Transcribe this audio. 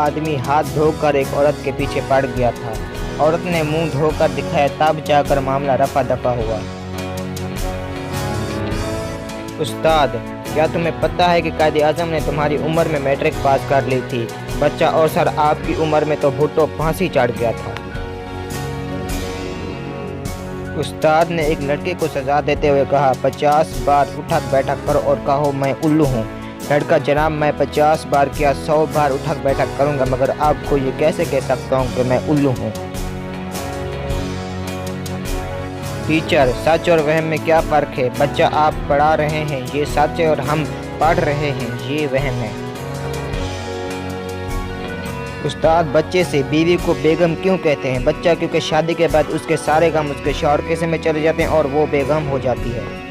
आदमी हाथ धोकर एक औरत के पीछे पड़ गया था। औरत ने मुंह धोकर दिखाया, तब जाकर मामला रफा दफा हुआ। उस्ताद, क्या तुम्हें पता है कि कायदे आजम ने तुम्हारी उम्र में मैट्रिक पास कर ली थी? बच्चा, और सर आपकी उम्र में तो भुट्टो फांसी चढ़ गया था। उस्ताद ने एक लड़के को सजा देते हुए कहा, 50 बार उठक बैठक करो और कहो मैं उल्लू हूँ। लड़का, जनाब मैं 50 बार क्या 100 बार उठक बैठक करूँगा, मगर आपको ये कैसे कह सकता हूँ कि मैं उल्लू हूँ? टीचर, सच और वहम में क्या फ़र्क है? बच्चा, आप पढ़ा रहे हैं ये सच है और हम पढ़ रहे हैं ये वहम है। उस्ताद, बच्चे से बीवी को बेगम क्यों कहते हैं? बच्चा, क्योंकि शादी के बाद उसके सारे काम उसके शौहर के ज़िम्मे चले जाते हैं और वो बेगम हो जाती है।